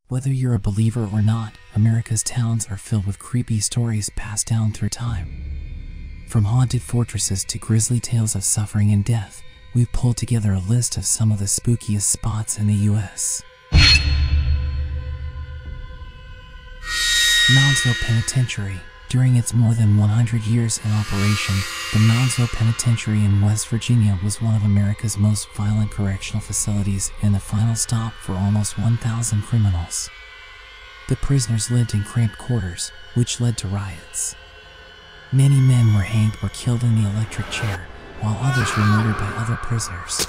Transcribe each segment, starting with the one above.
Whether you're a believer or not, America's towns are filled with creepy stories passed down through time. From haunted fortresses to grisly tales of suffering and death, we've pulled together a list of some of the spookiest spots in the U.S. Moundsville Penitentiary. During its more than 100 years in operation, the Moundsville Penitentiary in West Virginia was one of America's most violent correctional facilities and the final stop for almost 1,000 criminals. The prisoners lived in cramped quarters, which led to riots. Many men were hanged or killed in the electric chair, while others were murdered by other prisoners.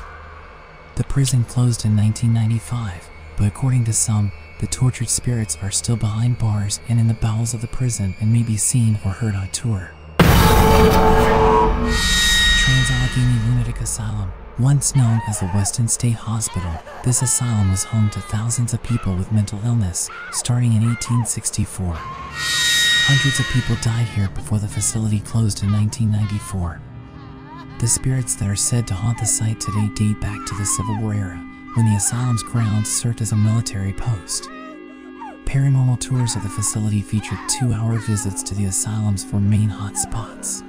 The prison closed in 1995, but according to some, the tortured spirits are still behind bars and in the bowels of the prison and may be seen or heard on tour. Trans-Allegheny Lunatic Asylum. Once known as the Weston State Hospital, this asylum was home to thousands of people with mental illness, starting in 1864. Hundreds of people died here before the facility closed in 1994. The spirits that are said to haunt the site today date back to the Civil War era, when the asylum's grounds served as a military post. Paranormal tours of the facility featured 2-hour visits to the asylum's 4 main hot spots.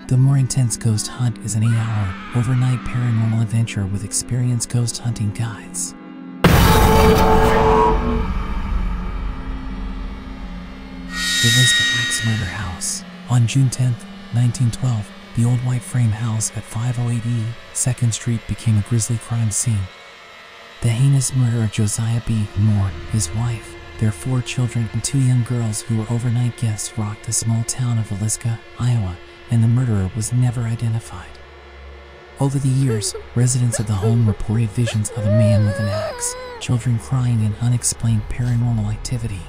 The more intense ghost hunt is an 8-hour, overnight paranormal adventure with experienced ghost hunting guides. The Villisca Axe Murder House. On June 10, 1912, the old white frame house at 508 E 2nd Street became a grisly crime scene. The heinous murder of Josiah B. Moore, his wife, their 4 children, and 2 young girls who were overnight guests rocked the small town of Villisca, Iowa, and the murderer was never identified. Over the years, residents of the home reported visions of a man with an axe, children crying, and unexplained paranormal activity.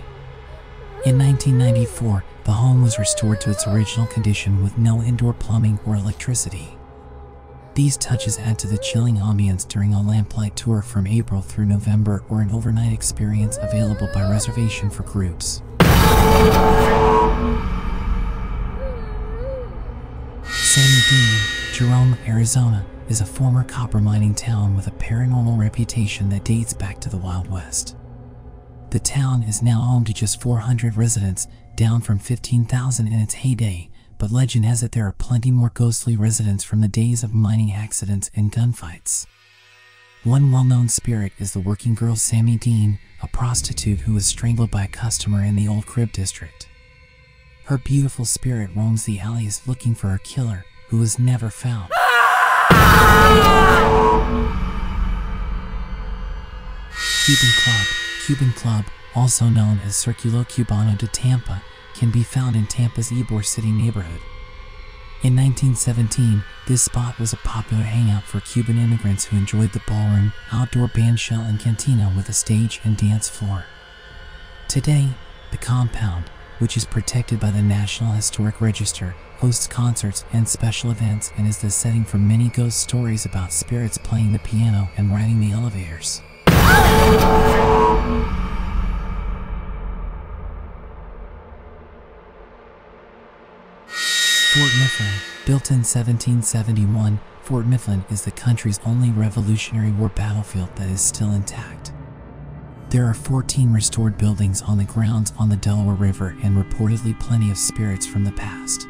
In 1994, the home was restored to its original condition with no indoor plumbing or electricity. These touches add to the chilling ambience during a lamplight tour from April through November or an overnight experience available by reservation for groups. Sammy Dean, Jerome, Arizona, is a former copper mining town with a paranormal reputation that dates back to the Wild West. The town is now home to just 400 residents, down from 15,000 in its heyday, but legend has it there are plenty more ghostly residents from the days of mining accidents and gunfights. One well-known spirit is the working girl Sammy Dean, a prostitute who was strangled by a customer in the Old Crib district. Her beautiful spirit roams the alleys looking for her killer, who was never found. Cuban Club, also known as Circulo Cubano de Tampa, can be found in Tampa's Ybor City neighborhood. In 1917, this spot was a popular hangout for Cuban immigrants who enjoyed the ballroom, outdoor bandshell, and cantina with a stage and dance floor. Today, the compound, which is protected by the National Historic Register, hosts concerts and special events and is the setting for many ghost stories about spirits playing the piano and riding the elevators. Fort Mifflin. Built in 1771, Fort Mifflin is the country's only Revolutionary War battlefield that is still intact. There are 14 restored buildings on the grounds on the Delaware River and reportedly plenty of spirits from the past.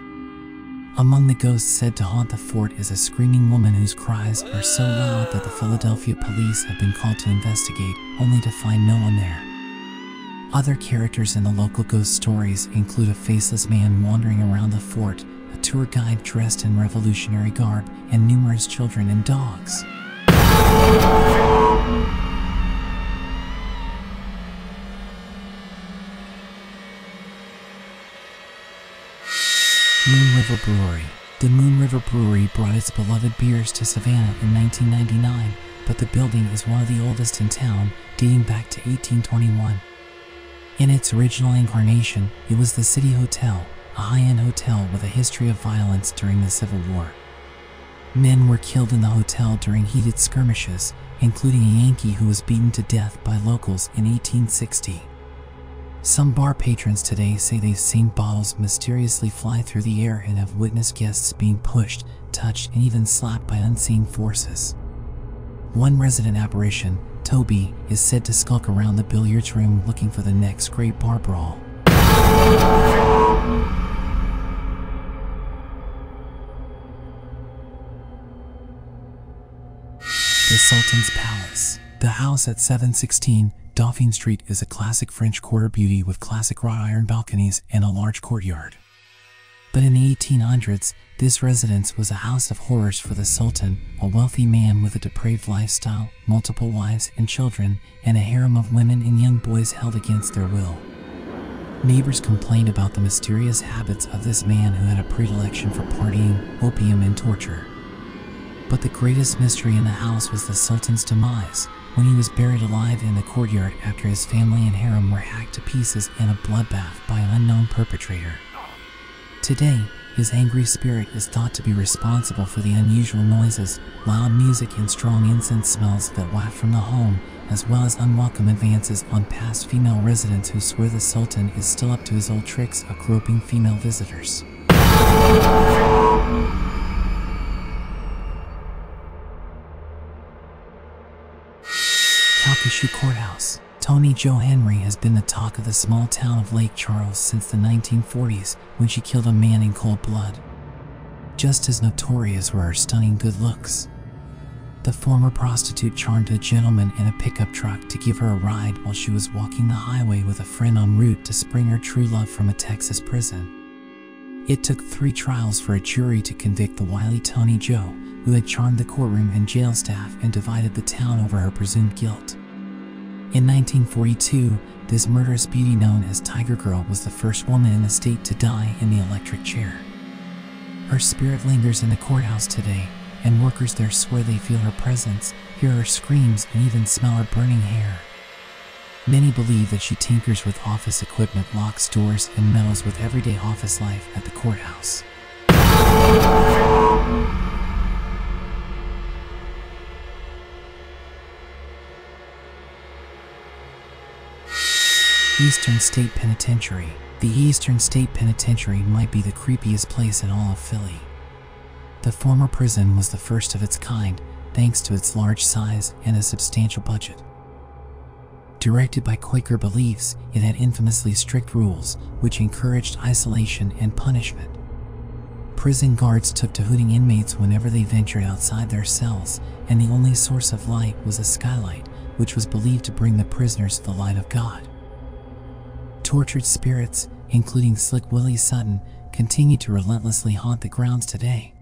Among the ghosts said to haunt the fort is a screaming woman whose cries are so loud that the Philadelphia police have been called to investigate, only to find no one there. Other characters in the local ghost stories include a faceless man wandering around the fort, a tour guide dressed in Revolutionary garb, and numerous children and dogs. Moon River Brewery. The Moon River Brewery brought its beloved beers to Savannah in 1999, but the building is one of the oldest in town, dating back to 1821. In its original incarnation, it was the City Hotel, a high-end hotel with a history of violence during the Civil War. Men were killed in the hotel during heated skirmishes, including a Yankee who was beaten to death by locals in 1860. Some bar patrons today say they've seen bottles mysteriously fly through the air and have witnessed guests being pushed, touched, and even slapped by unseen forces. One resident apparition, Toby, is said to skulk around the billiards room looking for the next great bar brawl. The Sultan's Palace. The house at 716 Dauphine Street is a classic French Quarter beauty with classic wrought iron balconies and a large courtyard. But in the 1800s, this residence was a house of horrors for the Sultan, a wealthy man with a depraved lifestyle, multiple wives and children, and a harem of women and young boys held against their will. Neighbors complained about the mysterious habits of this man who had a predilection for partying, opium, and torture. But the greatest mystery in the house was the Sultan's demise, when he was buried alive in the courtyard after his family and harem were hacked to pieces in a bloodbath by an unknown perpetrator. Today, his angry spirit is thought to be responsible for the unusual noises, loud music, and strong incense smells that waft from the home, as well as unwelcome advances on past female residents who swear the Sultan is still up to his old tricks of groping female visitors. Calcasieu Courthouse. Toni Jo Henry has been the talk of the small town of Lake Charles since the 1940s, when she killed a man in cold blood. Just as notorious were her stunning good looks. The former prostitute charmed a gentleman in a pickup truck to give her a ride while she was walking the highway with a friend en route to spring her true love from a Texas prison. It took 3 trials for a jury to convict the wily Toni Jo, who had charmed the courtroom and jail staff and divided the town over her presumed guilt. In 1942, this murderous beauty known as Tiger Girl was the first woman in the state to die in the electric chair. Her spirit lingers in the courthouse today, and workers there swear they feel her presence, hear her screams, and even smell her burning hair. Many believe that she tinkers with office equipment, locks doors, and meddles with everyday office life at the courthouse. Eastern State Penitentiary. The Eastern State Penitentiary might be the creepiest place in all of Philly. The former prison was the first of its kind, thanks to its large size and a substantial budget. Directed by Quaker beliefs, it had infamously strict rules, which encouraged isolation and punishment. Prison guards took to hooting inmates whenever they ventured outside their cells, and the only source of light was a skylight, which was believed to bring the prisoners the light of God. Tortured spirits, including Slick Willie Sutton, continue to relentlessly haunt the grounds today.